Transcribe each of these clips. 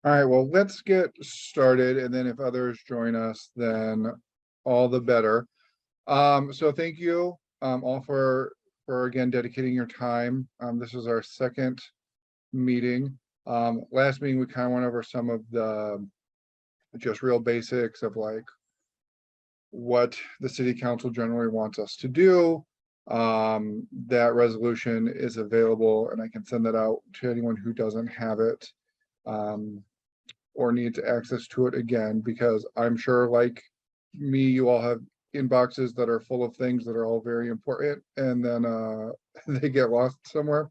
All right, well, let's get started, and then if others join us, then all the better. So thank you all for again dedicating your time. This is our second meeting. Last meeting we kind of went over some of the just real basics of like what the city council generally wants us to do. That resolution is available, and I can send that out to anyone who doesn't have it. Or needs access to it again, because I'm sure like me, you all have inboxes that are full of things that are all very important, and then they get lost somewhere.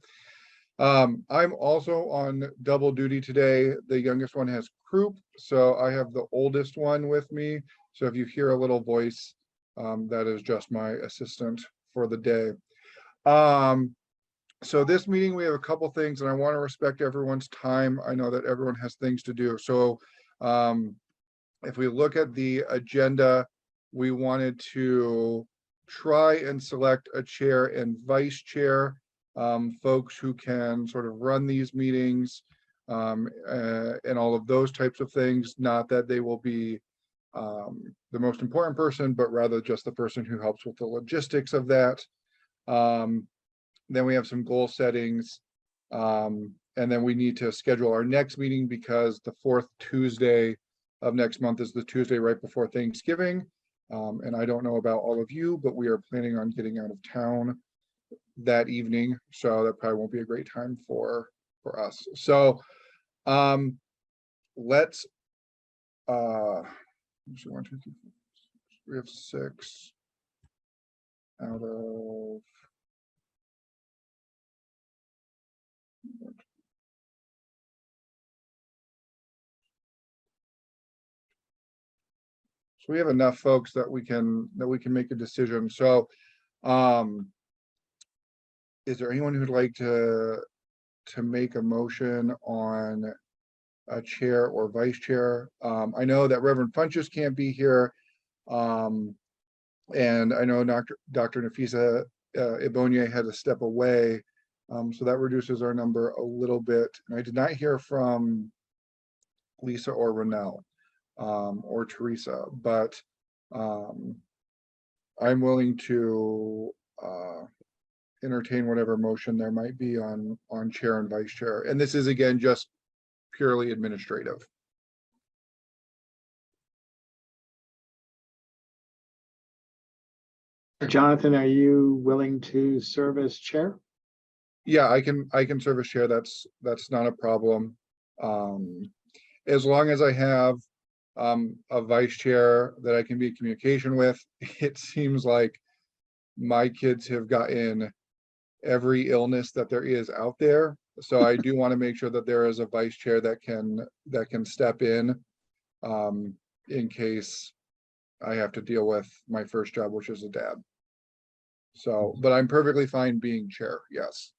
I'm also on double duty today. The youngest one has croup, so I have the oldest one with me. So if you hear a little voice, that is just my assistant for the day. So this meeting, we have a couple things, and I want to respect everyone's time. I know that everyone has things to do. So if we look at the agenda, we wanted to try and select a chair and vice chair, folks who can sort of run these meetings, and all of those types of things. Not that they will be the most important person, but rather just the person who helps with the logistics of that. Then we have some goal settings, and then we need to schedule our next meeting, because the fourth Tuesday of next month is the Tuesday right before Thanksgiving. And I don't know about all of you, but we are planning on getting out of town that evening, so that probably won't be a great time for us. So let's see, 1, 2, 3, 4, we have 6 out of so we have enough folks that we can make a decision. So is there anyone who'd like to make a motion on a chair or vice chair? I know that Reverend Funches can't be here, and I know Dr. Nafisa Ibonye had to step away, so that reduces our number a little bit. And I did not hear from Lisa or Ronell or Teresa, but I'm willing to entertain whatever motion there might be on chair and vice chair. And this is again just purely administrative. Jonathan, are you willing to serve as chair? Yeah, I can serve as chair. That's not a problem. As long as I have a vice chair that I can be in communication with. It seems like my kids have gotten every illness that there is out there. So I do want to make sure that there is a vice chair that can step in case I have to deal with my first job, which is a dad. So, but I'm perfectly fine being chair. Yes.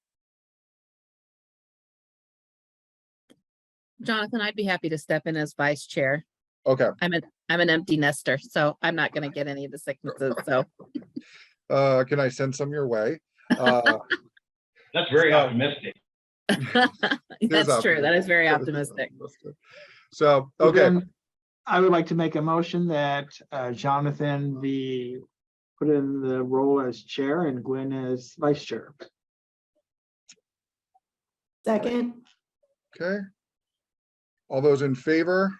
Jonathan, I'd be happy to step in as vice chair. Okay. I'm an empty nester, so I'm not going to get any of the sicknesses. So can I send some your way? That's very optimistic. That's true. That is very optimistic. So, okay. Then I would like to make a motion that Jonathan be put in the role as chair and Gwen as vice chair. Second. Okay. All those in favor?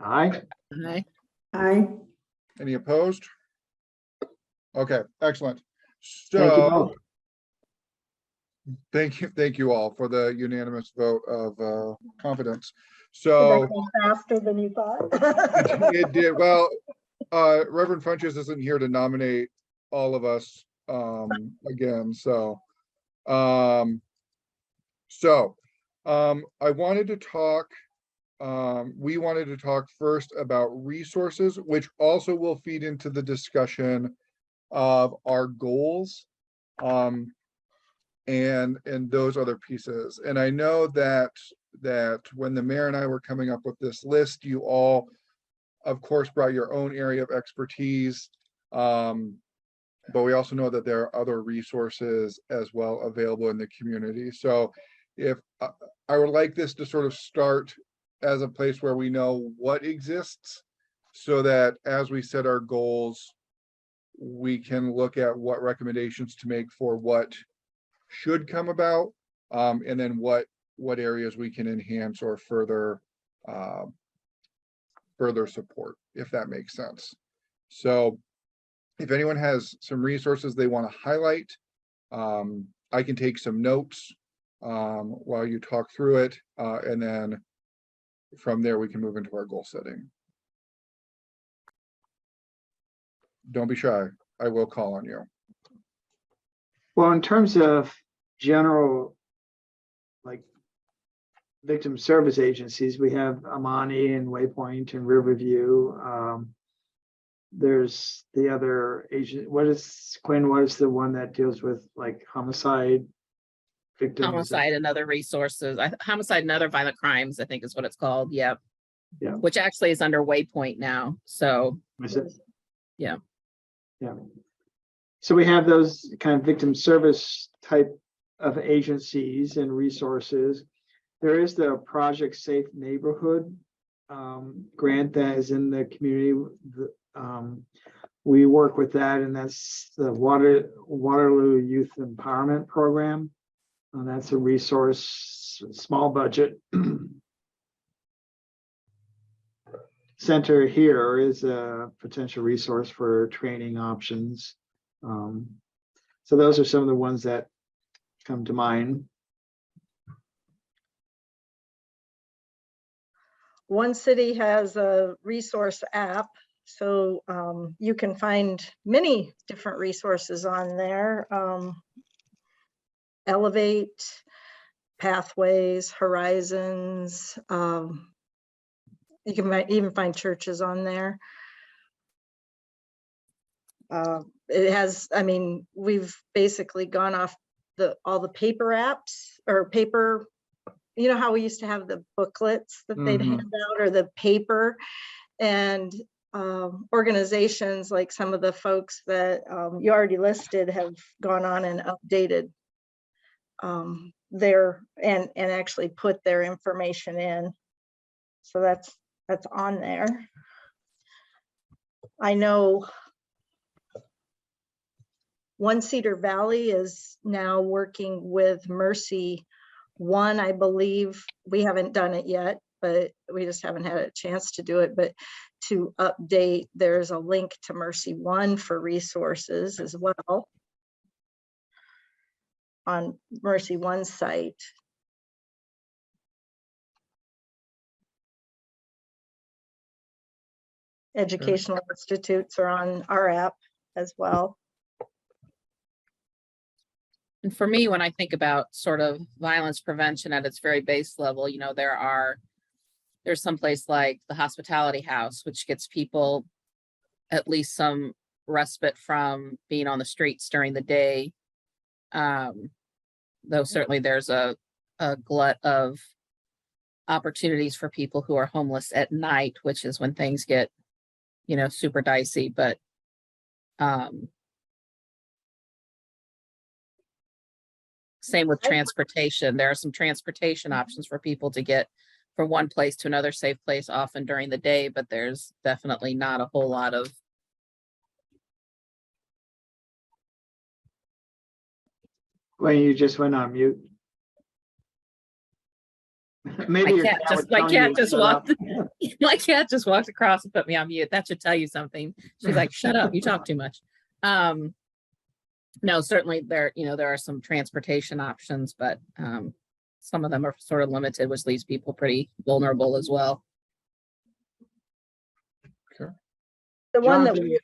Aye. Aye. Aye. Any opposed? Okay, excellent. Thank you So both. thank you all for the unanimous vote of confidence. Did So that go faster than you thought? it did. Well, Reverend Funches isn't here to nominate all of us again. So I wanted to talk, we wanted to talk first about resources, which also will feed into the discussion of our goals and those other pieces. And I know that when the mayor and I were coming up with this list, you all, of course, brought your own area of expertise. But we also know that there are other resources as well available in the community. So if, I would like this to sort of start as a place where we know what exists, so that as we set our goals, we can look at what recommendations to make for what should come about, and then what areas we can enhance or further support, if that makes sense. So if anyone has some resources they want to highlight, I can take some notes while you talk through it, and then from there we can move into our goal setting. Don't be shy. I will call on you. Well, in terms of general, like victim service agencies, we have Amani and Waypoint and Riverview. There's the other agent. What is Quinn? What is the one that deals with like homicide victims? Homicide and other resources, homicide and other violent crimes, I think is what it's called. Yep. Yeah. Which actually is under Waypoint now. So Is it? Yeah. Yeah. So we have those kind of victim service type of agencies and resources. There is the Project Safe Neighborhood grant that is in the community. We work with that, and that's the Waterloo Youth Empowerment Program. And that's a resource, small budget. Center here is a potential resource for training options. So those are some of the ones that come to mind. One City has a resource app, so you can find many different resources on there. Elevate, Pathways, Horizons. You can even find churches on there. It has, I mean, we've basically gone off all the paper apps or paper, you know how we used to have the booklets that they'd hand out, or the paper, and organizations like some of the folks that you already listed have gone on and updated their and actually put their information in. So that's on there. I know One Cedar Valley is now working with Mercy One, I believe. We haven't done it yet, but we just haven't had a chance to do it. But to update, there's a link to Mercy One for resources as well on Mercy One's site. Educational institutes are on our app as well. And for me, when I think about sort of violence prevention at its very base level, you know, there's someplace like the Hospitality House, which gets people at least some respite from being on the streets during the day. Though certainly there's a glut of opportunities for people who are homeless at night, which is when things get, you know, super dicey. But same with transportation. There are some transportation options for people to get from one place to another safe place often during the day, but there's definitely not a whole lot of. When you just went on mute. Maybe your cat was My telling cat you to just shut walked. up. My cat just walked across and put me on mute. That should tell you something. She's like, "Shut up! You talk too much." No, certainly there are some transportation options, but some of them are sort of limited, which leaves people pretty vulnerable as well. The one that Jonathan,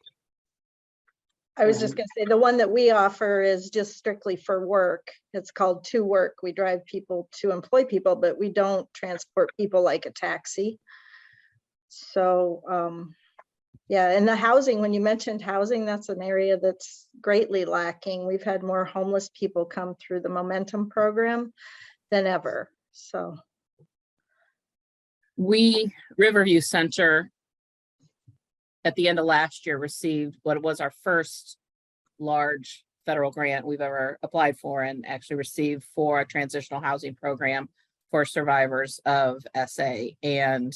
I was just going to say, the one that we offer is just strictly for work. It's called To Work. We drive people to employ people, but we don't transport people like a taxi. So, yeah, and the housing, when you mentioned housing, that's an area that's greatly lacking. We've had more homeless people come through the Momentum program than ever. So Riverview Center at the end of last year received what was our first large federal grant we've ever applied for and actually received for a transitional housing program for survivors of SA and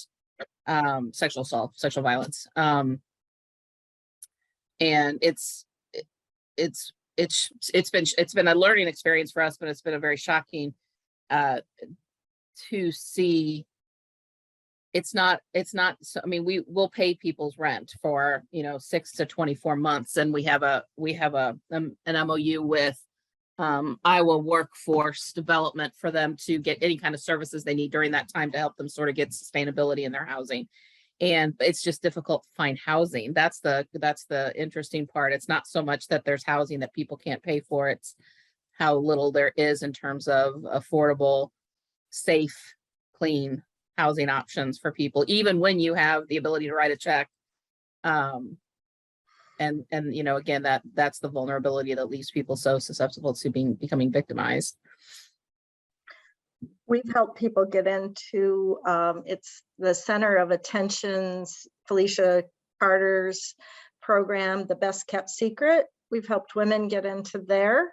sexual assault, sexual violence. And it's been a learning experience for us, but it's been a very shocking to see. It's not, so, I mean, we will pay people's rent for, 6 to 24 months. And we have an MOU with Iowa Workforce Development for them to get any kind of services they need during that time to help them sort of get sustainability in their housing. And it's just difficult to find housing. That's the interesting part. It's not so much that there's housing that people can't pay for. It's how little there is in terms of affordable, safe, clean housing options for people, even when you have the ability to write a check. And again, that's the vulnerability that leaves people so susceptible to becoming victimized. We've helped people get into, it's the Center of Attention's Felicia Carter's program, The Best Kept Secret. We've helped women get into there.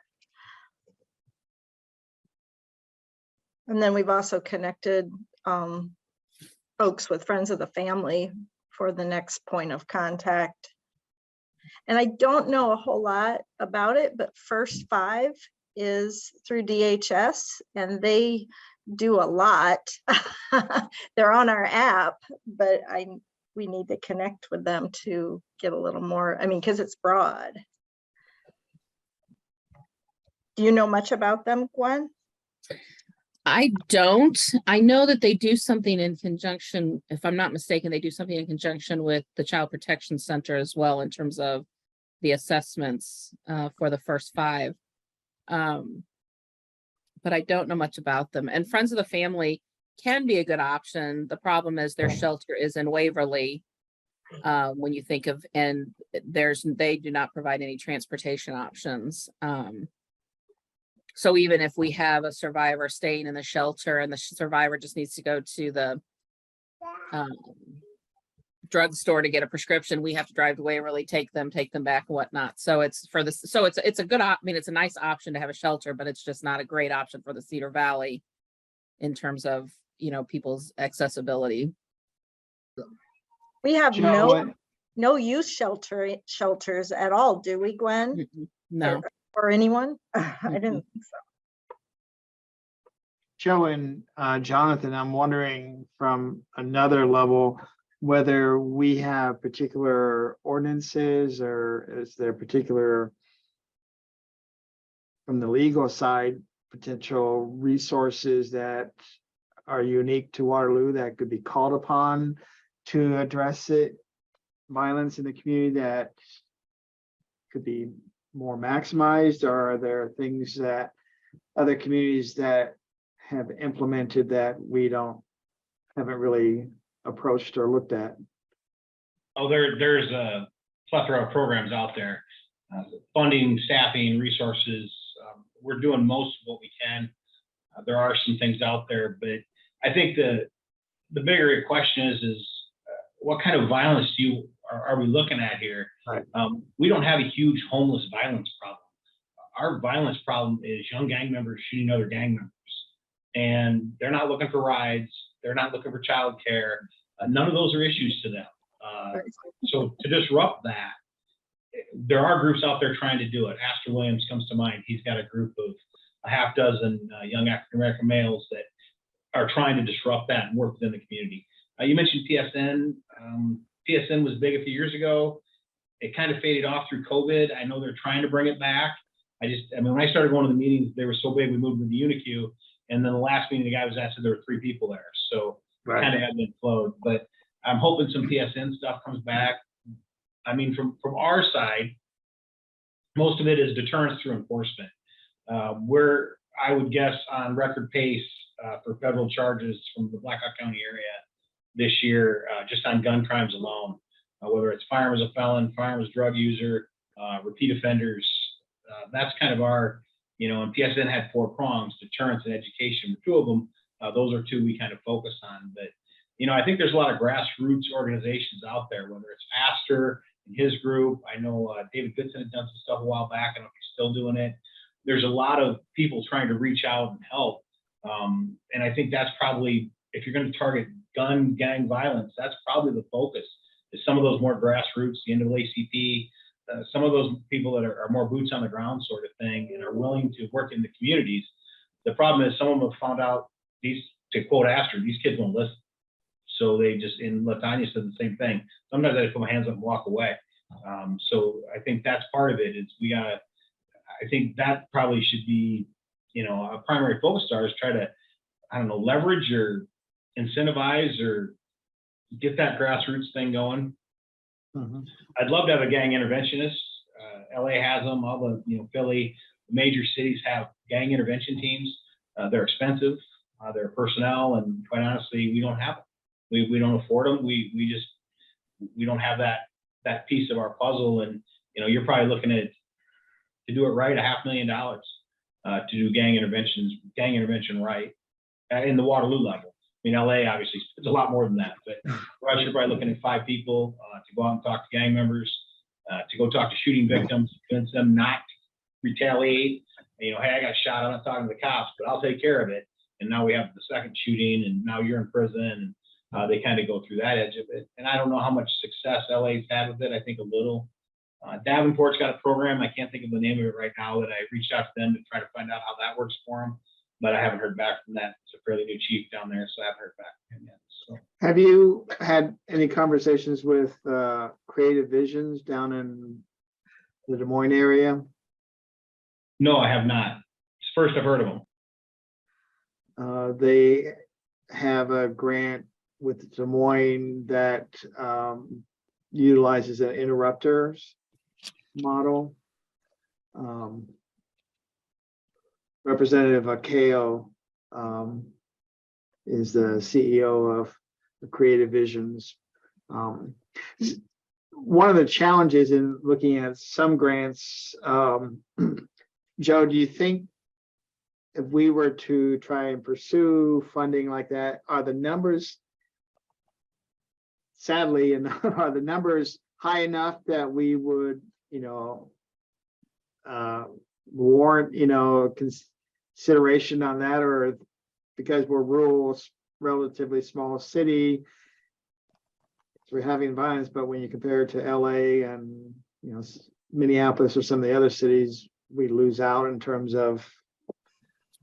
And then we've also connected folks with friends of the family for the next point of contact. And I don't know a whole lot about it, but First 5 is through DHS and they do a lot. They're on our app, but we need to connect with them to get a little more, because it's broad. Do you know much about them, Gwen? I don't. I know that they do something in conjunction, if I'm not mistaken, they do something in conjunction with the Child Protection Center as well in terms of the assessments for the First 5. But I don't know much about them. And Friends of the Family can be a good option. The problem is their shelter is in Waverly. When you think of, and they do not provide any transportation options. So even if we have a survivor staying in the shelter and the survivor just needs to go to the drugstore to get a prescription, we have to drive to Waverly, take them back and whatnot. So it's for this. So it's a good, it's a nice option to have a shelter, but it's just not a great option for the Cedar Valley in terms of, people's accessibility. We have Joe, no youth shelters at all, do we, Gwen? No. Or anyone? I didn't think so. Joe and Jonathan, I'm wondering from another level whether we have particular ordinances or is there particular, from the legal side, potential resources that are unique to Waterloo that could be called upon to address violence in the community that could be more maximized, or are there things that other communities that have implemented that we haven't really approached or looked at? Oh, there's a plethora of programs out there, funding, staffing, resources. We're doing most of what we can. There are some things out there, but I think the bigger question is what kind of violence are we looking at here? Right. We don't have a huge homeless violence problem. Our violence problem is young gang members shooting other gang members, and they're not looking for rides. They're not looking for childcare. None of those are issues to them. So to disrupt that, there are groups out there trying to do it. Astor Williams comes to mind. He's got a group of a half dozen young African-American males that are trying to disrupt that and work within the community. You mentioned PSN. PSN was big a few years ago. It kind of faded off through COVID. I know they're trying to bring it back. When I started going to the meetings, they were so big, we moved to the UniQ. And then the last meeting the guy was at, said there were 3 people there. So Right. kind of had been flowed. But I'm hoping some PSN stuff comes back. From our side, most of it is deterrence through enforcement. We're, I would guess, on record pace for federal charges from the Blackhawk County area this year, just on gun crimes alone, whether it's firearm as a felon, firearm as a drug user, repeat offenders. That's kind of our, and PSN had 4 prongs, deterrence and education. 2 of them, those are 2 we kind of focus on. But, I think there's a lot of grassroots organizations out there, whether it's Astor and his group. I know David Goodson had done some stuff a while back. I don't know if he's still doing it. There's a lot of people trying to reach out and help. And I think that's probably, if you're going to target gun gang violence, that's probably the focus, is some of those more grassroots, the NAACP, some of those people that are more boots on the ground sort of thing and are willing to work in the communities. The problem is some of them have found out these, to quote Astor, these kids won't listen. So they just, and Latanya said the same thing. Sometimes I put my hands up and walk away. So I think that's part of it, is we gotta, I think that probably should be, you know, a primary focus star is try to, I don't know, leverage or incentivize or get that grassroots thing going. I'd love to have a gang interventionist. LA has them, all the, you know, Philly, major cities have gang intervention teams. They're expensive, they're personnel, and quite honestly, we don't have them. We don't afford them. We don't have that piece of our puzzle. And, you know, you're probably looking at, to do it right, $500,000 to do gang intervention right in the Waterloo level. I mean, LA obviously it's a lot more than that, but for us, you're probably looking at 5 people to go out and talk to gang members, to go talk to shooting victims, convince them not to retaliate. You know, hey, I got shot, I'm not talking to the cops, but I'll take care of it. And now we have the second shooting, and now you're in prison, and they kind of go through that edge of it. And I don't know how much success LA's had with it. I think a little. Davenport's got a program. I can't think of the name of it right now, that I reached out to them to try to find out how that works for them, but I haven't heard back from that. It's a fairly new chief down there, so I haven't heard back from him yet. So. Have you had any conversations with Creative Visions down in the Des Moines area? No, I have not. It's first I've heard of them. They have a grant with Des Moines that utilizes an interrupters model. Representative Akeo is the CEO of the Creative Visions. One of the challenges in looking at some grants, Joe, do you think if we were to try and pursue funding like that, are the numbers, sadly, and are the numbers high enough that we would, you know, warrant, you know, consideration on that? Or because we're rural, relatively small city, so we're having violence, but when you compare it to LA and, you know, Minneapolis or some of the other cities, we lose out in terms of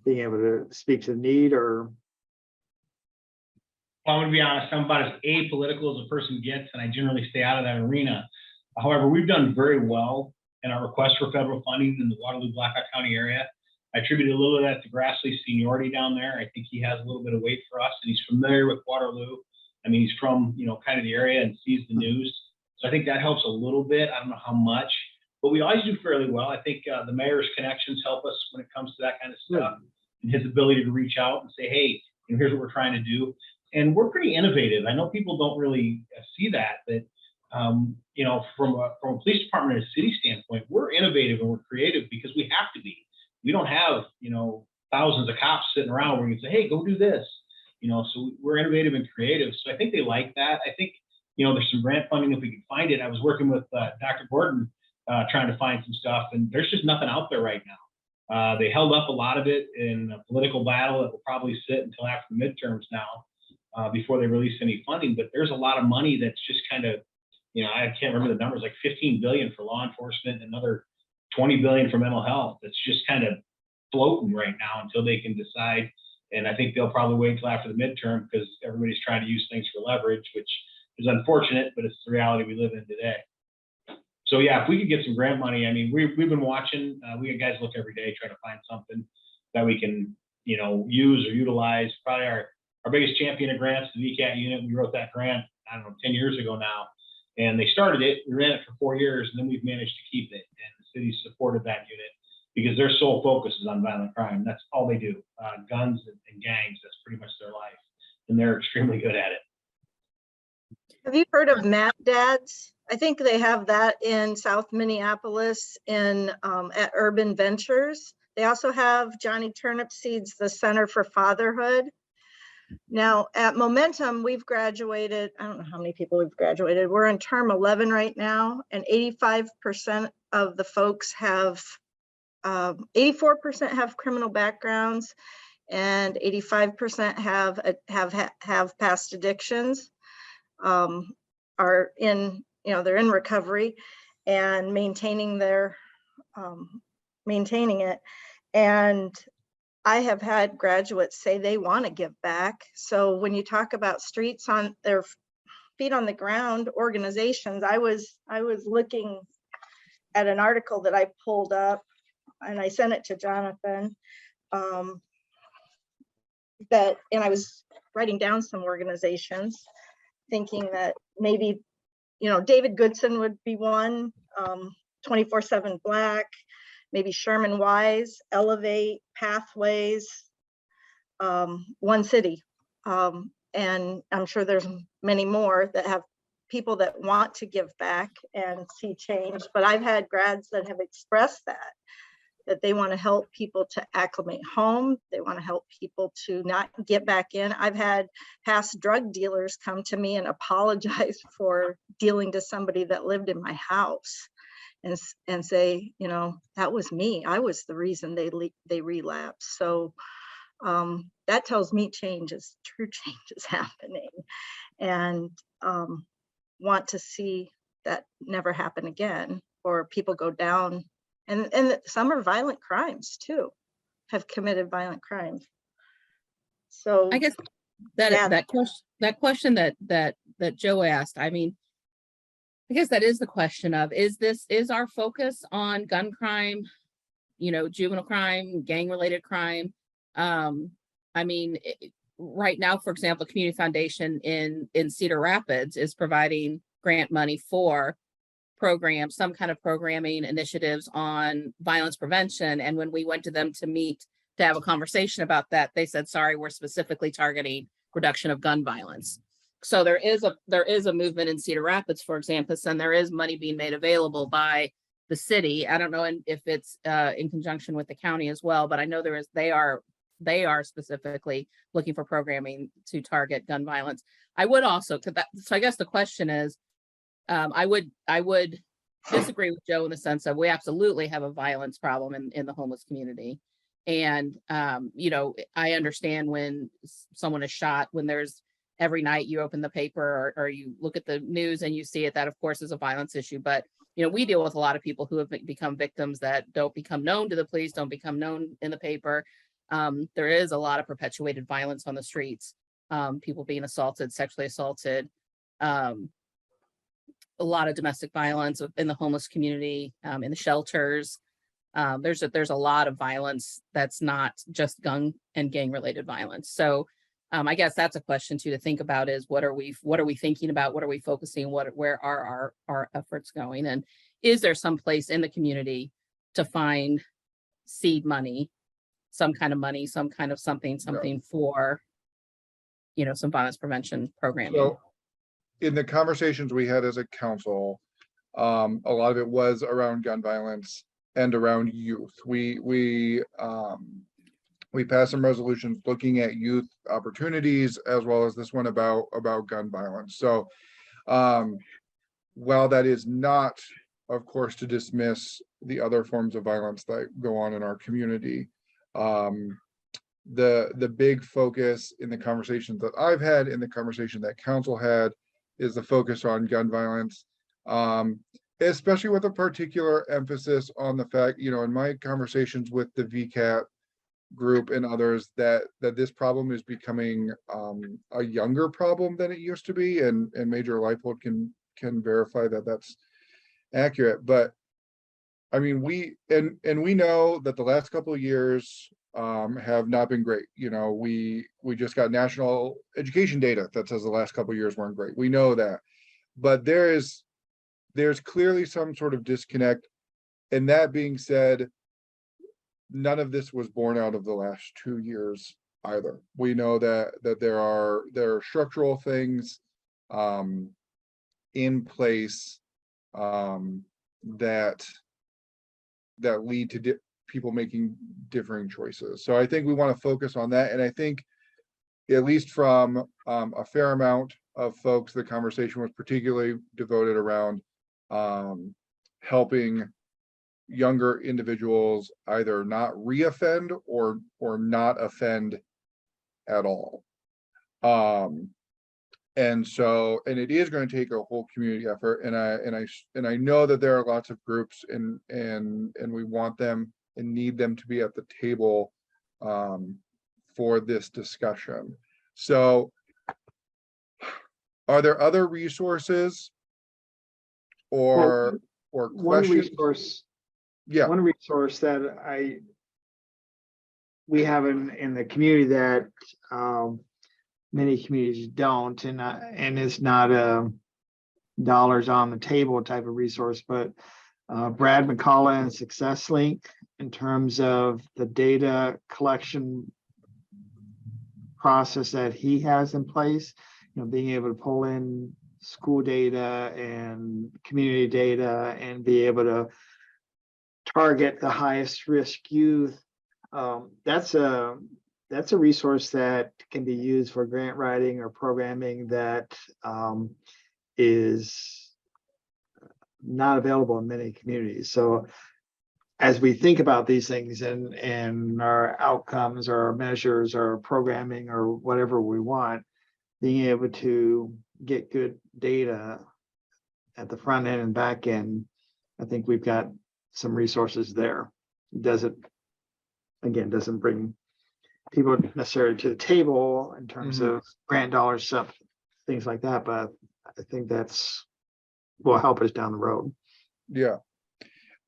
being able to speak to the need? Or Well, I'm going to be honest, I'm about as apolitical as a person gets, and I generally stay out of that arena. However, we've done very well in our request for federal funding in the Waterloo Blackhawk County area. I attribute a little of that to Grassley's seniority down there. I think he has a little bit of weight for us, and he's familiar with Waterloo. I mean, he's from, you know, kind of the area and sees the news. So I think that helps a little bit. I don't know how much, but we always do fairly well. I think the mayor's connections help us when it comes to that kind of stuff, and his ability to reach out and say, hey, you know, here's what we're trying to do. And we're pretty innovative. I know people don't really see that, you know, from a police department and a city standpoint, we're innovative and we're creative because we have to be. We don't have, you know, thousands of cops sitting around where you can say, hey, go do this. You know, so we're innovative and creative. So I think they like that. I think, you know, there's some grant funding if we can find it. I was working with Dr. Gordon trying to find some stuff, and there's just nothing out there right now. They held up a lot of it in a political battle that will probably sit until after the midterms now before they release any funding. But there's a lot of money that's just kind of, you know, I can't remember the numbers, like 15 billion for law enforcement, another 20 billion for mental health. It's just kind of floating right now until they can decide. And I think they'll probably wait until after the midterm because everybody's trying to use things for leverage, which is unfortunate, but it's the reality we live in today. So yeah, if we could get some grant money, I mean, we've been watching, we got guys look every day, trying to find something that we can, you know, use or utilize. Probably our biggest champion of grants, the VCAT unit. We wrote that grant, I don't know, 10 years ago now. And they started it, we ran it for 4 years, and then we've managed to keep it. And the city supported that unit because their sole focus is on violent crime. That's all they do, guns and gangs. That's pretty much their life. And they're extremely good at it. Have you heard of Mad Dads? I think they have that in South Minneapolis in at Urban Ventures. They also have Johnny Turnipseed's the Center for Fatherhood. Now at Momentum, we've graduated, I don't know how many people we've graduated. We're in term 11 right now, and 85% of the folks have 84% have criminal backgrounds, and 85% have past addictions, are in, they're in recovery and maintaining it. And I have had graduates say they want to give back. So when you talk about streets on their feet on the ground organizations, I was looking at an article that I pulled up and I sent it to Jonathan. And I was writing down some organizations, thinking that maybe, David Goodson would be one, 24/7 Black, maybe Sherman Wise, Elevate, Pathways, One City. And I'm sure there's many more that have people that want to give back and see change. But I've had grads that have expressed that they want to help people to acclimate home. They want to help people to not get back in. I've had past drug dealers come to me and apologize for dealing to somebody that lived in my house and say, that was me. I was the reason they relapsed. So that tells me true change is happening, and want to see that never happen again, or people go down. And some are violent crimes too, have committed violent crimes. So I guess that yeah. that question that Joe asked, I mean, I guess that is the question of, is our focus on gun crime, juvenile crime, gang related crime? I mean, right now, for example, Community Foundation in Cedar Rapids is providing grant money for programs, some kind of programming initiatives on violence prevention. And when we went to them to have a conversation about that, they said, sorry, we're specifically targeting reduction of gun violence. So there is a movement in Cedar Rapids, for example, and there is money being made available by the city. I don't know if it's in conjunction with the county as well, but I know they are specifically looking for programming to target gun violence. I would also, so I guess the question is, I would disagree with Joe in the sense of we absolutely have a violence problem in the homeless community. And, I understand when someone is shot, when there's every night you open the paper or you look at the news and you see it, that of course is a violence issue. But, we deal with a lot of people who have become victims that don't become known to the police, don't become known in the paper. There is a lot of perpetuated violence on the streets, people being assaulted, sexually assaulted, a lot of domestic violence in the homeless community, in the shelters. There's a lot of violence that's not just gun and gang related violence. So I guess that's a question too to think about is what are we thinking about? What are we focusing? Where are our efforts going? And is there some place in the community to find seed money, some kind of money, some kind of something for, some violence prevention programming? So in the conversations we had as a council, a lot of it was around gun violence and around youth. We passed some resolutions looking at youth opportunities as well as this one about gun violence. So while that is not, of course, to dismiss the other forms of violence that go on in our community, the big focus in the conversations that I've had, in the conversation that council had, is the focus on gun violence, especially with a particular emphasis on the fact, in my conversations with the VCAT group and others, that this problem is becoming a younger problem than it used to be, and Major Leipold can verify that that's accurate. But I mean, we know that the last couple of years have not been great. We just got national education data that says the last couple of years weren't great. We know that, but there's clearly some sort of disconnect. And that being said, none of this was born out of the last 2 years either. We know that there are structural things in place that lead to people making differing choices. So I think we want to focus on that. And I think, at least from a fair amount of folks, the conversation was particularly devoted around helping younger individuals either not reoffend or not offend at all. And so, and it is going to take a whole community effort, and I know that there are lots of groups and we want them and need them to be at the table for this discussion. So are there other resources or One questions? resource, Yeah, one resource that we have in the community that many communities don't, and it's not a dollars on the table type of resource, but Brad McCullough and Success Link, in terms of the data collection process that he has in place, being able to pull in school data and community data and be able to target the highest risk youth. That's a resource that can be used for grant writing or programming that is not available in many communities. So as we think about these things and our outcomes or our measures or programming or whatever we want, being able to get good data at the front end and back end, I think we've got some resources there. Doesn't bring people necessarily to the table in terms of grant dollars, stuff, things like that, but I think that's will help us down the road. yeah.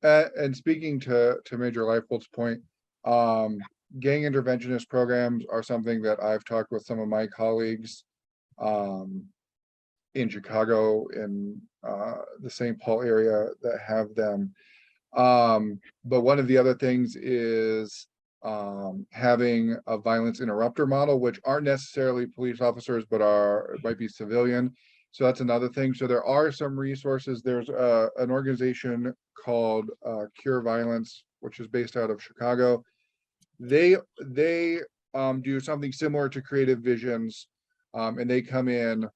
And speaking to Major Leipold's point, gang interventionist programs are something that I've talked with some of my colleagues in Chicago, in the St. Paul area that have them. But one of the other things is having a violence interrupter model, which aren't necessarily police officers, but might be civilian. So that's another thing. So there are some resources. There's an organization called Cure Violence, which is based out of Chicago. They do something similar to Creative Visions, and they come in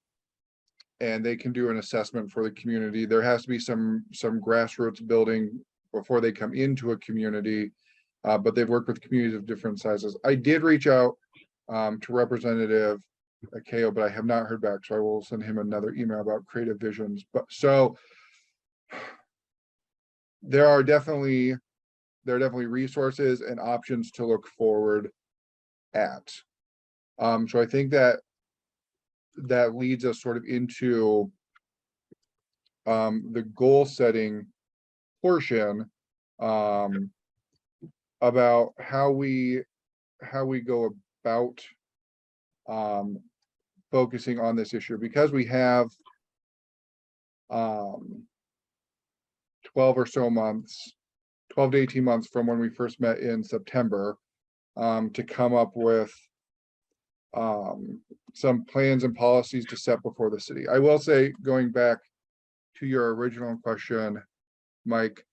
and they can do an assessment for the community. There has to be some grassroots building before they come into a community, but they've worked with communities of different sizes. I did reach out to Representative Ko, but I have not heard back, so I will send him another email about Creative Visions. But so there are definitely resources and options to look forward at. So I think that leads us sort of into the goal setting portion, about how we go about focusing on this issue, because we have 12 or so months, 12 to 18 months from when we first met in September, to come up with some plans and policies to set before the city. I will say, going back to your original question, Mike,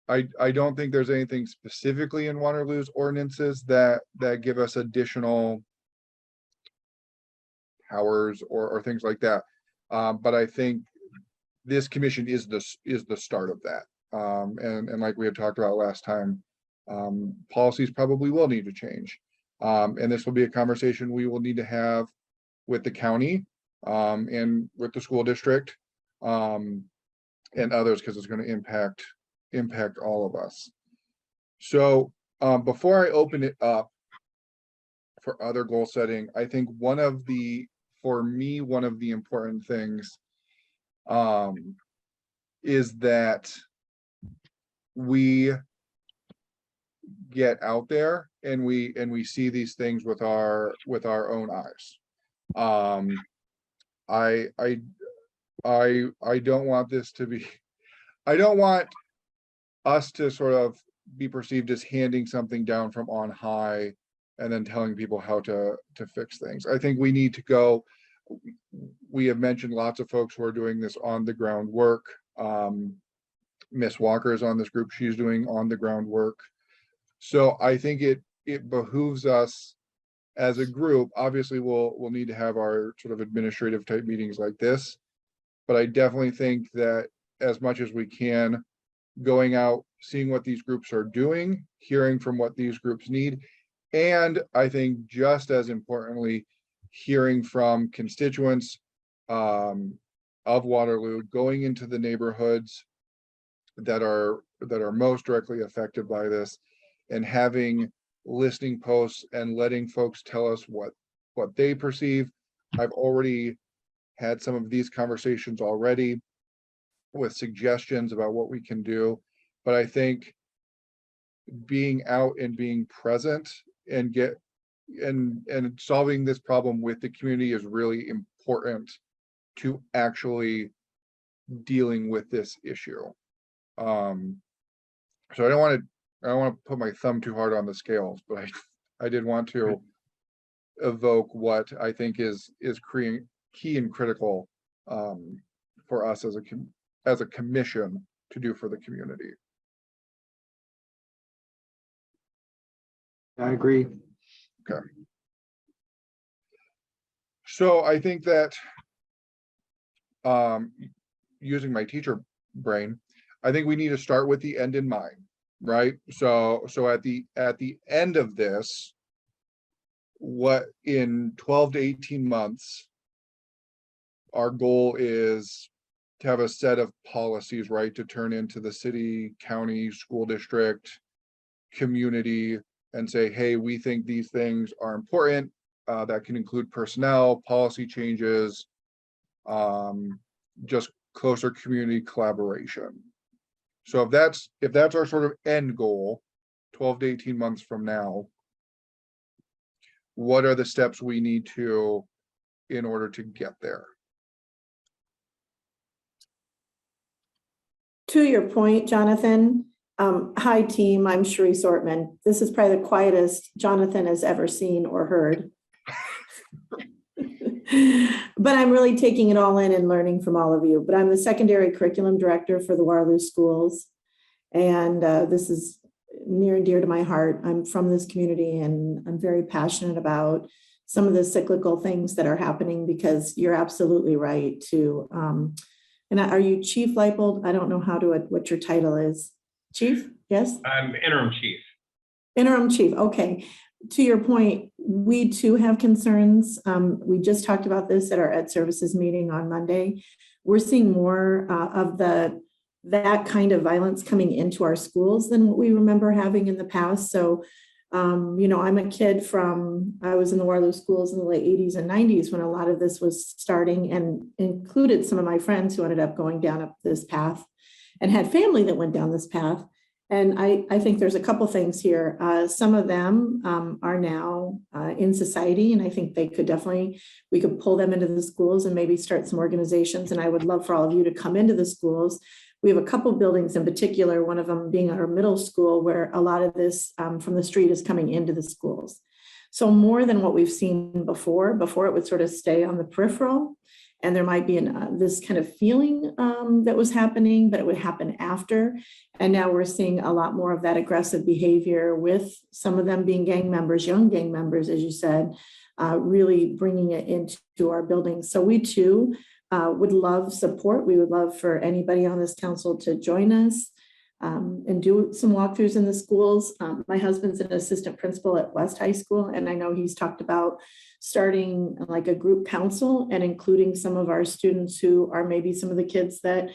I don't think there's anything specifically in Waterloo's ordinances that give us additional powers or things like that. But I think this commission is the start of that. And like we had talked about last time, policies probably will need to change. And this will be a conversation we will need to have with the county, and with the school district, and others, because it's going to impact all of us. So before I open it up for other goal setting, I think for me, one of the important things is that we get out there and we see these things with our own eyes. I don't want this to be, I don't want us to sort of be perceived as handing something down from on high and then telling people how to fix things. I think we need to go. We have mentioned lots of folks who are doing this on the ground work. Miss Walker is on this group. She's doing on the ground work. So I think it behooves us as a group. Obviously, we'll need to have our sort of administrative type meetings like this, but I definitely think that as much as we can, going out, seeing what these groups are doing, hearing from what these groups need. And I think just as importantly, hearing from constituents of Waterloo, going into the neighborhoods that are most directly affected by this, and having listening posts and letting folks tell us what they perceive. I've already had some of these conversations already with suggestions about what we can do. But I think being out and being present and solving this problem with the community is really important to actually dealing with this issue. So I don't want to put my thumb too hard on the scales, but I did want to evoke what I think is key and critical for us as a commission to do for the community. I agree. Okay. So I think that using my teacher brain, I think we need to start with the end in mind, right? So at the end of this, what in 12 to 18 months, our goal is to have a set of policies, right, to turn into the city, county, school district, community, and say, hey, we think these things are important. That can include personnel, policy changes, just closer community collaboration. So if that's our sort of end goal, 12 to 18 months from now, what are the steps we need to in order to get there? To your point, Jonathan, hi team, I'm Sharice Ortman. This is probably the quietest Jonathan has ever seen or heard. But I'm really taking it all in and learning from all of you. But I'm the secondary curriculum director for the Waterloo schools. And this is near and dear to my heart. I'm from this community and I'm very passionate about some of the cyclical things that are happening, because you're absolutely right to, and are you Chief Leipold? I don't know what your title is. Chief, yes? I'm interim chief. Interim chief, okay. To your point, we too have concerns. We just talked about this at our Ed Services meeting on Monday. We're seeing more of that kind of violence coming into our schools than what we remember having in the past. So, I'm a kid I was in the Waterloo schools in the late 80s and 90s when a lot of this was starting, and included some of my friends who ended up going down up this path and had family that went down this path. And I think there's a couple things here. Some of them are now in society, and I think we could pull them into the schools and maybe start some organizations. And I would love for all of you to come into the schools. We have a couple buildings in particular, one of them being our middle school, where a lot of this from the street is coming into the schools. So more than what we've seen before it would sort of stay on the peripheral. And there might be this kind of feeling that was happening, but it would happen after. And now we're seeing a lot more of that aggressive behavior, with some of them being gang members, young gang members, as you said, really bringing it into our buildings. So we too would love support. We would love for anybody on this council to join us and do some walkthroughs in the schools. My husband's an assistant principal at West High School, and I know he's talked about starting like a group council and including some of our students who are maybe some of the kids that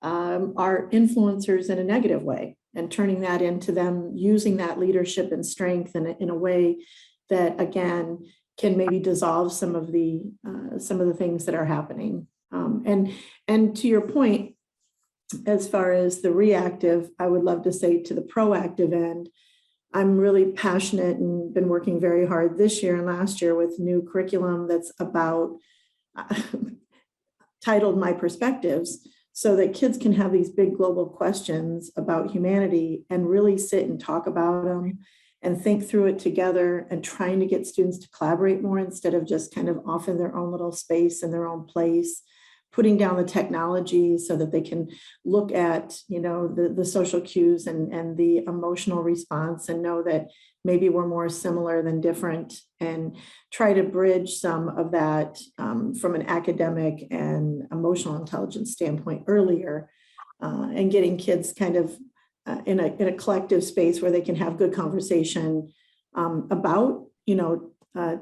are influencers in a negative way, and turning that into them using that leadership and strength in a way that, again, can maybe dissolve some of the things that are happening. And to your point, as far as the reactive, I would love to say to the proactive end, I'm really passionate and been working very hard this year and last year with new curriculum that's about titled My Perspectives, so that kids can have these big global questions about humanity and really sit and talk about them and think through it together, and trying to get students to collaborate more instead of just kind of off in their own little space in their own place, putting down the technology so that they can look at, the social cues and the emotional response, and know that maybe we're more similar than different, and try to bridge some of that from an academic and emotional intelligence standpoint earlier, and getting kids kind of in a collective space where they can have good conversation about,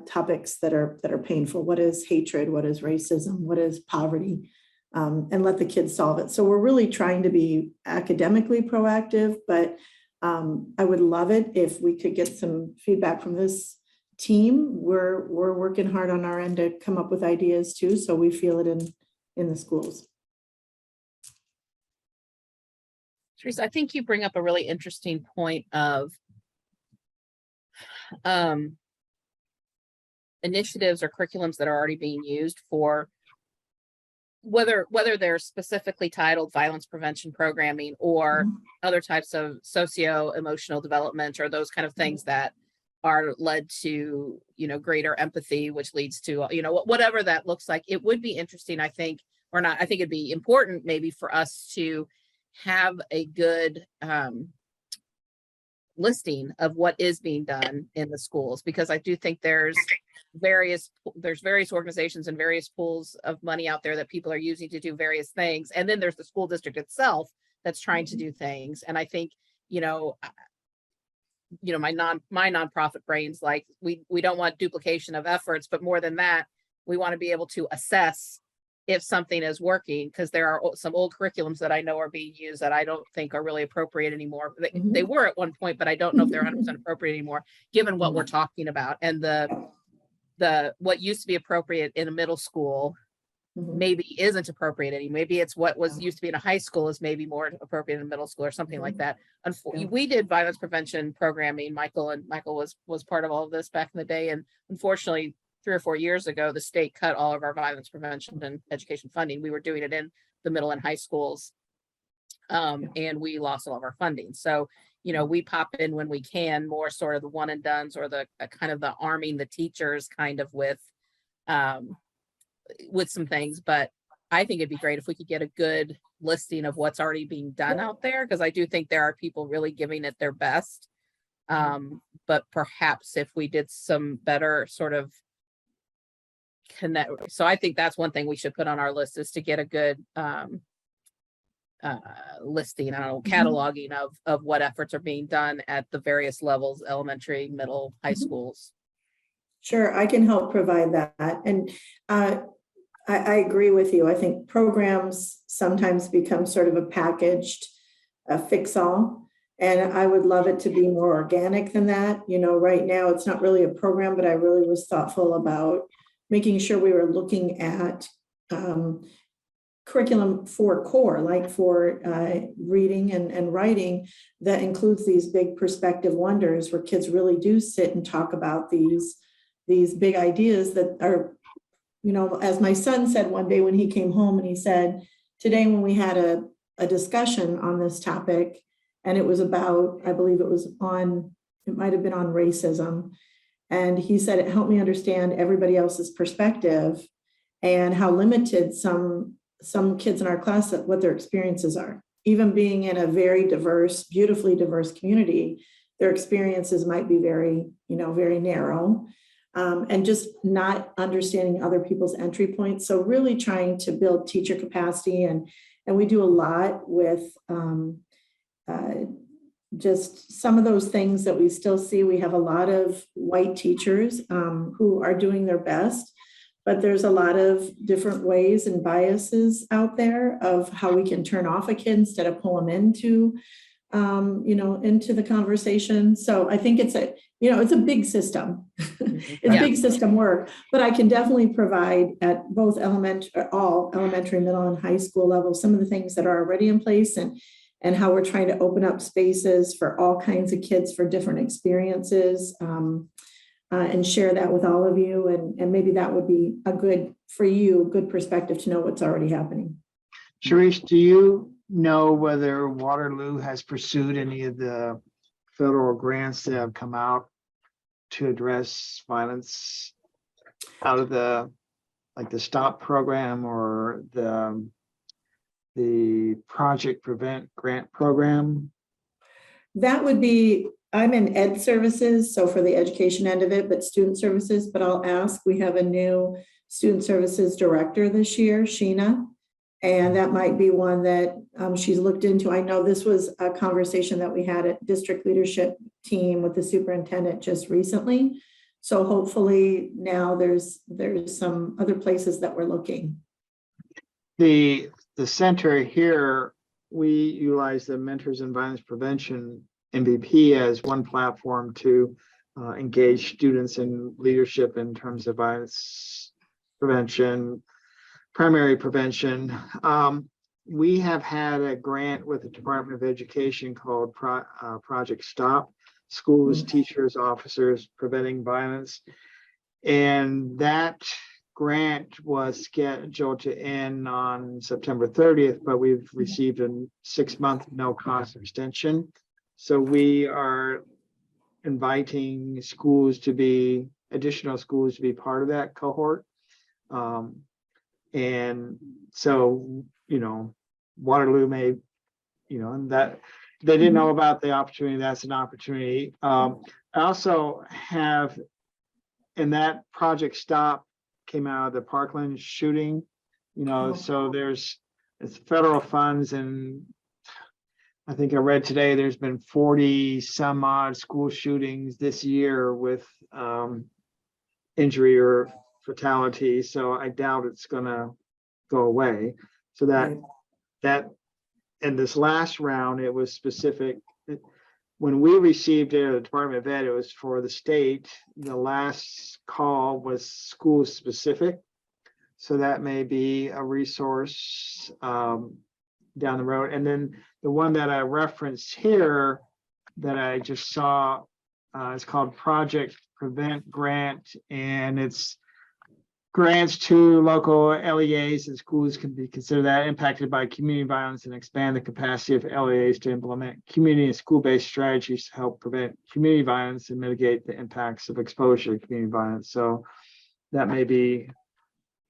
topics that are painful. What is hatred? What is racism? What is poverty? And let the kids solve it. So we're really trying to be academically proactive, but I would love it if we could get some feedback from this team. We're working hard on our end to come up with ideas too, so we feel it in the schools. Teresa, I think you bring up a really interesting point of initiatives or curriculums that are already being used for whether they're specifically titled violence prevention programming or other types of socio-emotional development or those kind of things that are led to, greater empathy, which leads to, whatever that looks like. It would be interesting, I think, or not, I think it'd be important maybe for us to have a good listing of what is being done in the schools, because I do think there's various organizations and various pools of money out there that people are using to do various things. And then there's the school district itself that's trying to do things. And I think, my nonprofit brains, like we don't want duplication of efforts, but more than that, we want to be able to assess if something is working, because there are some old curriculums that I know are being used that I don't think are really appropriate anymore. They were at one point, but I don't know if they're 100% appropriate anymore, given what we're talking about. And the what used to be appropriate in a middle school maybe isn't appropriate anymore. Maybe it's what was used to be in a high school is maybe more appropriate in middle school or something like that. We did violence prevention programming. Michael was part of all of this back in the day. And unfortunately, 3 or 4 years ago, the state cut all of our violence prevention and education funding. We were doing it in the middle and high schools. And we lost all of our funding. So, we pop in when we can, more sort of the one and dones or the kind of the arming the teachers kind of with some things. But I think it'd be great if we could get a good listing of what's already being done out there, because I do think there are people really giving it their best. But perhaps if we did some better sort of connect. So I think that's one thing we should put on our list, is to get a good listing, cataloging of what efforts are being done at the various levels, elementary, middle, high schools. Sure, I can help provide that. And I agree with you. I think programs sometimes become sort of a packaged fix-all. And I would love it to be more organic than that. Right now it's not really a program, but I really was thoughtful about making sure we were looking at curriculum for core, like for reading and writing, that includes these big perspective wonders where kids really do sit and talk about these big ideas that are, as my son said one day when he came home, and he said, today when we had a discussion on this topic, and it was about, I believe it might have been on racism. And he said, it helped me understand everybody else's perspective and how limited some kids in our class, what their experiences are. Even being in a very diverse, beautifully diverse community, their experiences might be very, very narrow, and just not understanding other people's entry points. So really trying to build teacher capacity. And we do a lot with just some of those things that we still see. We have a lot of white teachers who are doing their best, but there's a lot of different ways and biases out there of how we can turn off a kid instead of pull them into, into the conversation. So I think it's a big system. It's big system work, but I can definitely provide at both all elementary, middle, and high school level, some of the things that are already in place and how we're trying to open up spaces for all kinds of kids for different experiences, and share that with all of you. And maybe that would be a good perspective to know what's already happening. Sharice, do you know whether Waterloo has pursued any of the federal grants that have come out to address violence out of the STOP program or the Project Prevent grant program? That would be, I'm in ed services, so for the education end of it, but student services, but I'll ask, we have a new student services director this year, Sheena, And that might be one that she's looked into. I know this was a conversation that we had at district leadership team with the superintendent just recently. So hopefully now there's some other places that we're looking. The center here, we utilize the Mentors in Violence Prevention MVP as one platform to engage students in leadership in terms of violence prevention, primary prevention. We have had a grant with the Department of Education called Project Stop, Schools, Teachers, Officers Preventing Violence. And that grant was scheduled to end on September 30th, but we've received a 6-month no-cost extension. So we are inviting additional schools to be part of that cohort. And so, Waterloo may, and that they didn't know about the opportunity. That's an opportunity. I also have, and that Project Stop came out of the Parkland shooting, so it's federal funds, and I think I read today there's been 40 some odd school shootings this year with injury or fatality. So I doubt it's gonna go away. So that in this last round, it was specific. When we received it at the Department of Ed, it was for the state. The last call was school specific. So that may be a resource down the road. And then the one that I referenced here that I just saw is called Project Prevent Grant, and it's grants to local LEAs and schools can be considered that impacted by community violence and expand the capacity of LEAs to implement community and school-based strategies to help prevent community violence and mitigate the impacts of exposure to community violence. So that may be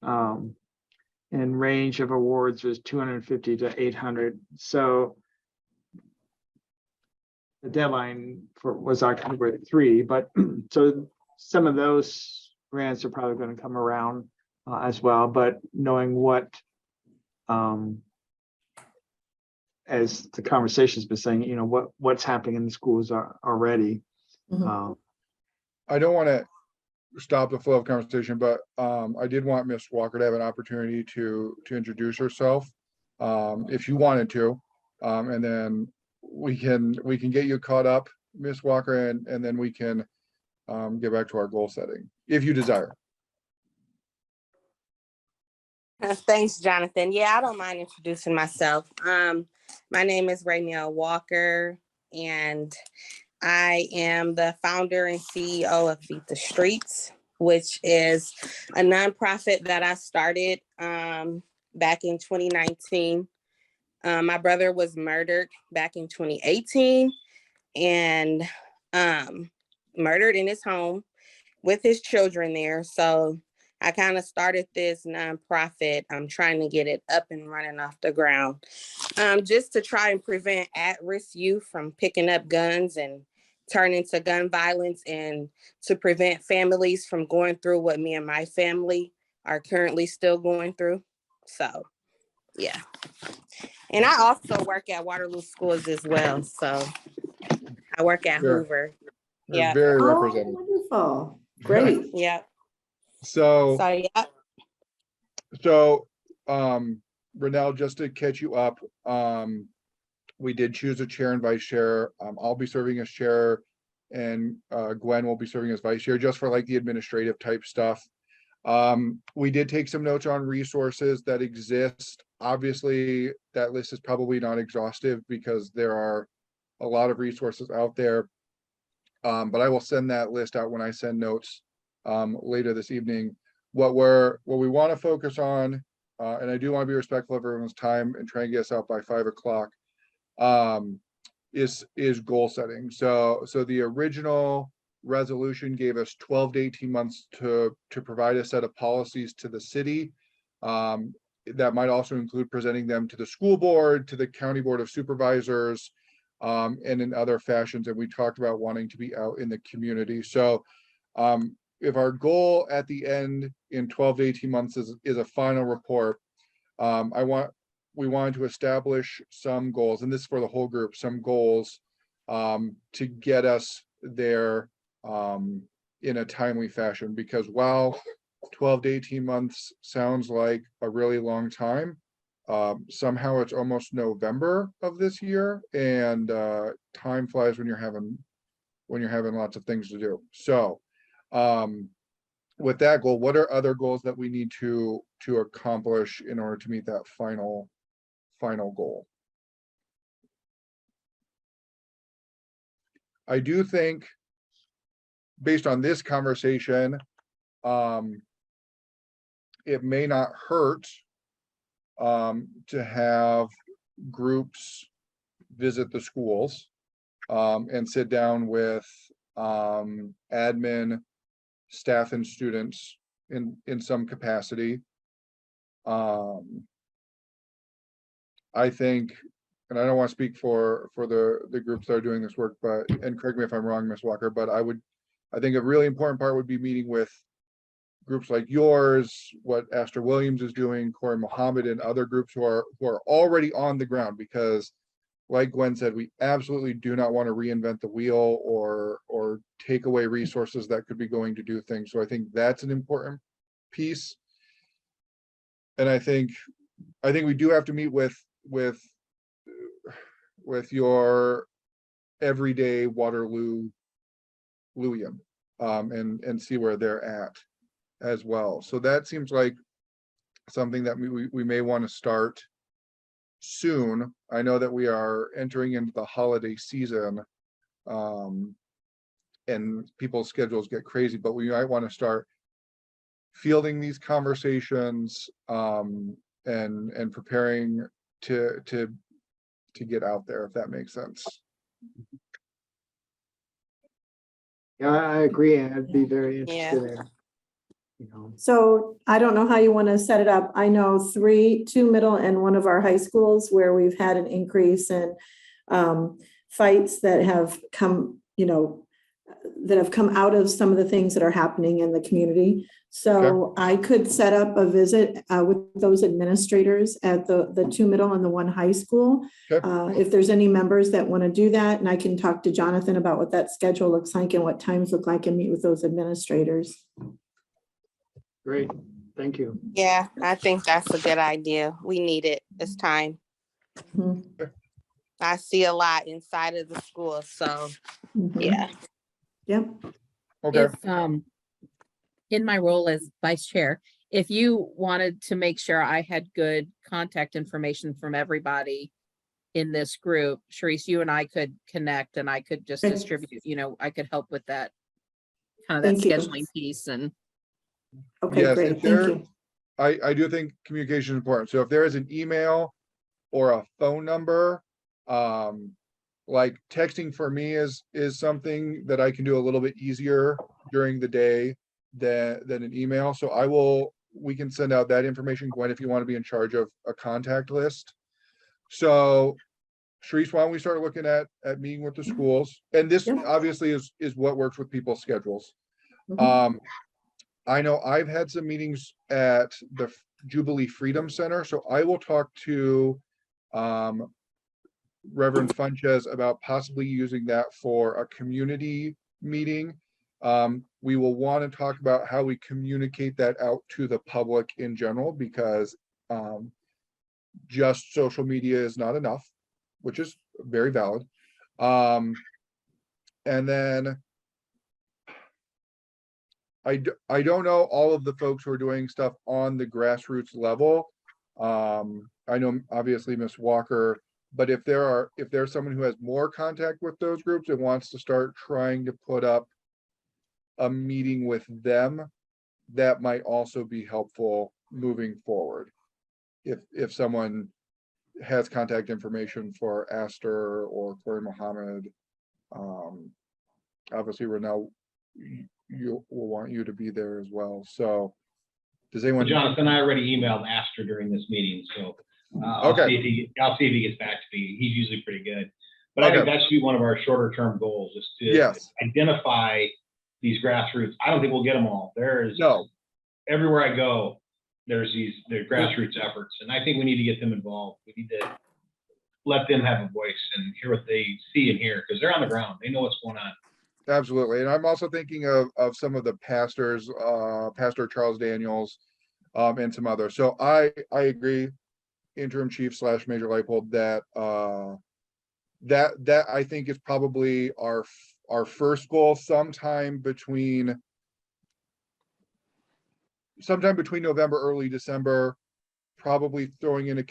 in range of awards was 250 to 800. So the deadline was October 3, but so some of those grants are probably going to come around as well, but knowing what, as the conversation's been saying, what's happening in the schools are already. I don't want to stop the flow of conversation, but I did want Ms. Walker to have an opportunity to introduce herself, if you wanted to, and then we can get you caught up, Ms. Walker, and then we can get back to our goal setting if you desire. Thanks, Jonathan. Yeah, I don't mind introducing myself. My name is Rainiel Walker, and I am the founder and CEO of Beat the Streets, which is a nonprofit that I started back in 2019. My brother was murdered back in 2018 and murdered in his home with his children there. So I kind of started this nonprofit. I'm trying to get it up and running off the ground, just to try and prevent at-risk youth from picking up guns and turning to gun violence, and to prevent families from going through what me and my family are currently still going through. So, yeah. And I also work at Waterloo Schools as well. So I work at Sure. Hoover. You're Yeah. very Oh, representative. wonderful. Great. Yeah. So yeah. Renell, just to catch you up, we did choose a chair and vice chair. I'll be serving as chair, and Gwen will be serving as vice chair, just for like the administrative type stuff. We did take some notes on resources that exist. Obviously, that list is probably not exhaustive because there are a lot of resources out there. But I will send that list out when I send notes later this evening. What we want to focus on, and I do want to be respectful of everyone's time and try and get us out by 5 o'clock, is goal setting. So the original resolution gave us 12 to 18 months to provide a set of policies to the city. That might also include presenting them to the school board, to the county board of supervisors, and in other fashions. And we talked about wanting to be out in the community. So if our goal at the end in 12 to 18 months is a final report, I want we wanted to establish some goals, and this is for the whole group, some goals to get us there in a timely fashion, because while 12 to 18 months sounds like a really long time, somehow it's almost November of this year, and time flies when you're having lots of things to do. So with that goal, what are other goals that we need to accomplish in order to meet that final goal? I do think, based on this conversation, it may not hurt to have groups visit the schools and sit down with admin, staff, and students in some capacity. I think, and I don't want to speak for the groups that are doing this work, but, and correct me if I'm wrong, Ms. Walker, but I think a really important part would be meeting with groups like yours, what Astor Williams is doing, Corey Mohammed, and other groups who are already on the ground, because like Gwen said, we absolutely do not want to reinvent the wheel or take away resources that could be going to do things. So I think that's an important piece. And I think we do have to meet with your everyday Waterloo Louian and see where they're at as well. So that seems like something that we may want to start soon. I know that we are entering into the holiday season, and people's schedules get crazy, but we might want to start fielding these conversations and preparing to get out there, if that makes sense. Yeah, I agree. I'd be very interested in, So I don't know how you want to set it up. I know two middle and one of our high schools where we've had an increase in fights that have come, that have come out of some of the things that are happening in the community. So I could set up a visit with those administrators at the two middle and the one high school. If there's any members that want to do that, and I can talk to Jonathan about what that schedule looks like and what times look like and meet with those administrators. great, thank you. Yeah, I think that's a good idea. We need it. It's time. Mhm. I see a lot inside of the school, so Mhm. yeah. Yep. Okay. If, in my role as vice chair, if you wanted to make sure I had good contact information from everybody in this group, Sharice, you and I could connect and I could just Okay. distribute, I could help with that kind of that Thank you. scheduling piece. And Okay, Yes, great. if Thank there- you. I do think communication is important. So if there is an email or a phone number, like texting for me is something that I can do a little bit easier during the day than an email. So we can send out that information, Gwen, if you want to be in charge of a contact list. So Sharice, why don't we start looking at meeting with the schools? And this Yeah. obviously is what works with people's schedules. Mhm. I know I've had some meetings at the Jubilee Freedom Center, so I will talk to Reverend Funches about possibly using that for a community meeting. We will want to talk about how we communicate that out to the public in general, because just social media is not enough, which is very valid. And then I don't know all of the folks who are doing stuff on the grassroots level. I know obviously Ms. Walker, but if there's someone who has more contact with those groups and wants to start trying to put up a meeting with them, that might also be helpful moving forward. If someone has contact information for Astor or Corey Mohammed, obviously Renell, will want you to be there as well. So does anyone? Jonathan, I already emailed Astor during this meeting, so I'll see if he gets back to me. He's usually pretty good. But I think that should be one of our shorter term goals, is to identify these grassroots. I don't think we'll get them all. There's everywhere I go, there's the grassroots efforts, and I think we need to get them involved. We need to let them have a voice and hear what they see and hear, because they're on the ground. They know what's going on. Absolutely. And I'm also thinking of some of the pastors, Pastor Charles Daniels, and some others. So I agree, interim chief / Major Leipold, that that I think is probably our first goal sometime between November, early December, probably throwing in a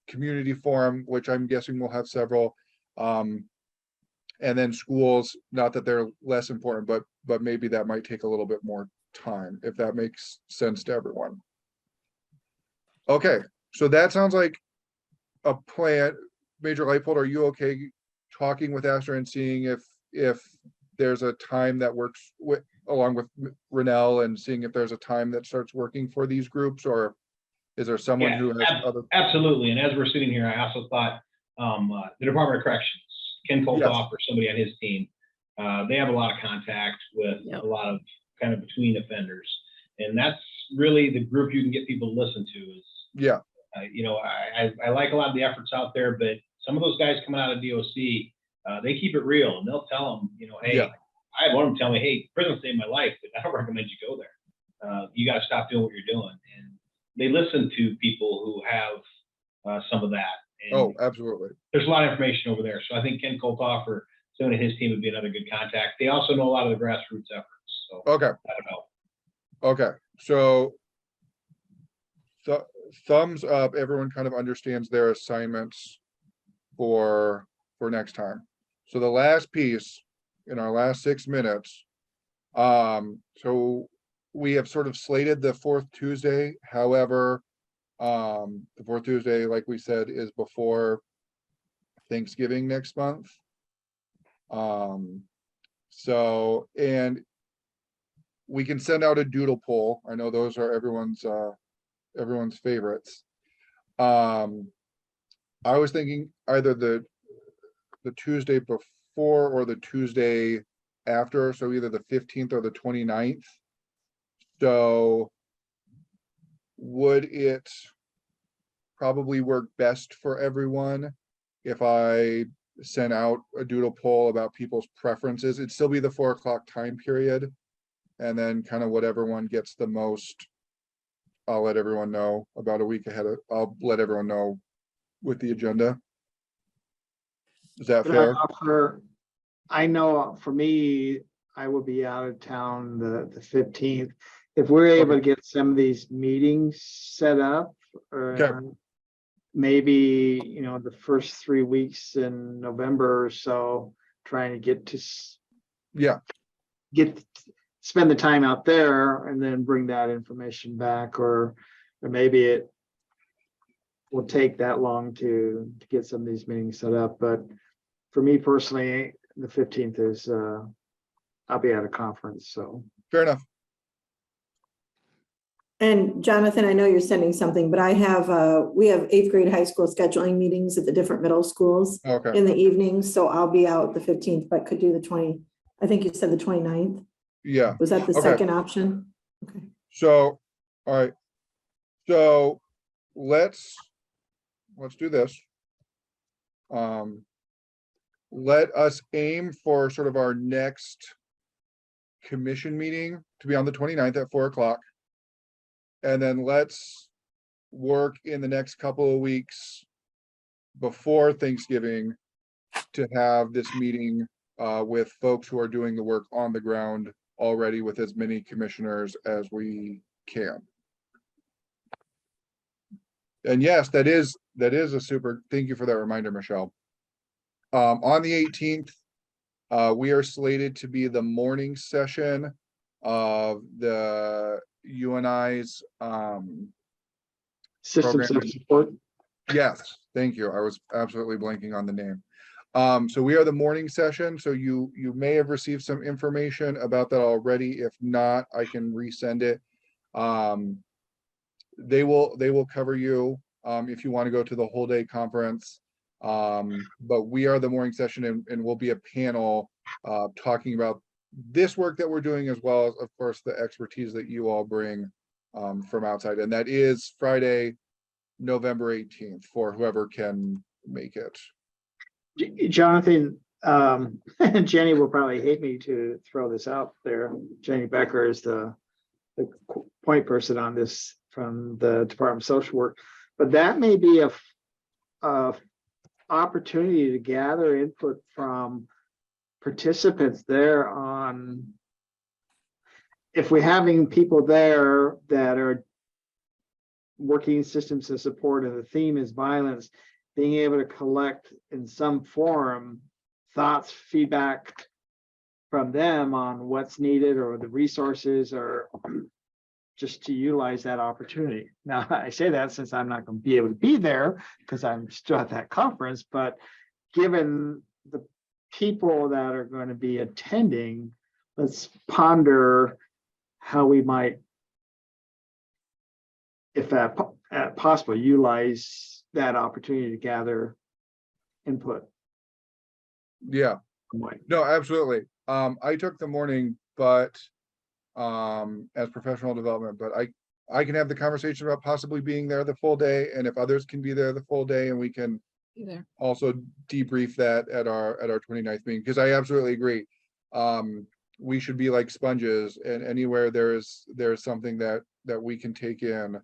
community forum, which I'm guessing we'll have several. And then schools, not that they're less important, but maybe that might take a little bit more time, if that makes sense to everyone. Okay, so that sounds like a plan. Major Leipold, are you okay talking with Astor and seeing if there's a time that works along with Renell, and seeing if there's a time that starts working for these groups, or is there someone who has other? Absolutely. And as we're sitting here, I also thought the Department of Corrections, Ken Koltoff or somebody on his team, they have a lot of contact with a lot of kind of between offenders. And that's really the group you can get people to listen to is, you know, I like a lot of the efforts out there, but some of those guys coming out of DOC, they keep it real, and they'll tell them, you know, hey, I had one of them tell me, hey, prison saved my life, but I don't recommend you go there. You got to stop doing what you're doing. And they listen to people who have some of that. And absolutely. There's a lot of information over there. So I think Ken Koltoff or someone in his team would be another good contact. They also know a lot of the grassroots efforts. So I don't know. Okay. So thumbs up. Everyone kind of understands their assignments for next time. So the last piece in our last 6 minutes. So we have sort of slated the fourth Tuesday. However, the fourth Tuesday, like we said, is before Thanksgiving next month. So, and we can send out a doodle poll. I know those are everyone's favorites. I was thinking either the Tuesday before or the Tuesday after, so either the 15th or the 29th. So would it probably work best for everyone if I sent out a doodle poll about people's preferences? It'd still be the 4 o'clock time period, and then kind of whatever one gets the most, I'll let everyone know about a week ahead of, I'll let everyone know with the agenda. Is that fair? I know for me, I will be out of town the 15th. If we're able to get some of these meetings set up, or maybe, you know, the first 3 weeks in November or so, trying to get to spend the time out there and then bring that information back, or maybe it will take that long to get some of these meetings set up. But for me personally, the 15th is I'll be at a conference, so. Fair enough. And Jonathan, I know you're sending something, but I have, we have 8th grade high school scheduling meetings at the different middle schools in the evenings. So I'll be out the 15th, but could do the 20, I think you said the 29th. Yeah. Was that the second option? Okay. So, all right. So let's do this. Let us aim for sort of our next commission meeting to be on the 29th at 4 o'clock. And then let's work in the next couple of weeks before Thanksgiving to have this meeting with folks who are doing the work on the ground already, with as many commissioners as we can. And yes, that is a super, thank you for that reminder, Michelle. On the 18th, we are slated to be the morning session of the UNI's Systems of support. Yes, thank you. I was absolutely blanking on the name. So we are the morning session. So you may have received some information about that already. If not, I can resend it. They will cover you if you want to go to the whole day conference. But we are the morning session, and we'll be a panel talking about this work that we're doing, as well as, of course, the expertise that you all bring from outside, and that is Friday, November 18th, for whoever can make it. Jonathan, Jenny will probably hate me to throw this out there. Jenny Becker is the point person on this from the Department of Social Work, but that may be a opportunity to gather input from participants there on if we're having people there that are working systems of support and the theme is violence, being able to collect in some forum thoughts, feedback from them on what's needed or the resources or just to utilize that opportunity. Now, I say that since I'm not going to be able to be there because I'm still at that conference, but given the people that are going to be attending, let's ponder how we might, if at possible, utilize that opportunity to gather input. Yeah, no, absolutely. I took the morning, but as professional development, but I can have the conversation about possibly being there the full day, and if others can be there the full day, and we can Either. also debrief that at our 29th meeting, because I absolutely agree. We should be like sponges, and anywhere there's something that we can take in,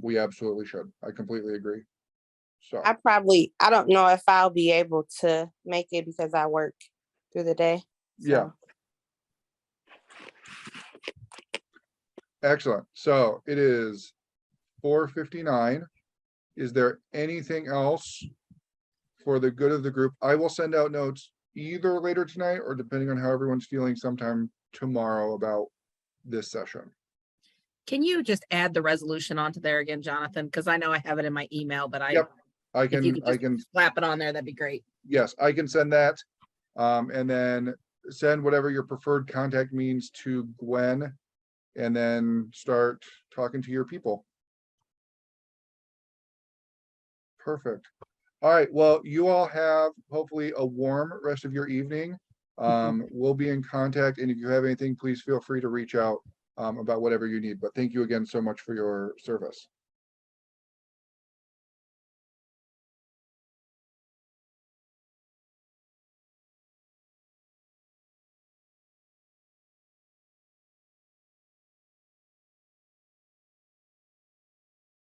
we absolutely should. I completely agree. So I don't know if I'll be able to make it because I work through the day. yeah. Excellent. So it is 4:59. Is there anything else for the good of the group? I will send out notes either later tonight or depending on how everyone's feeling sometime tomorrow about this session. Can you just add the resolution onto there again, Jonathan? Because I know I have it in my email, but Yep. I if you could can, just slap it on there, that'd be great. yes, I can send that. And then send whatever your preferred contact means to Gwen and then start talking to your people. Perfect. All right, well, you all have hopefully a warm rest of your evening. We'll be in contact, and if you have anything, please feel free to reach out about whatever you need. But thank you again so much for your service.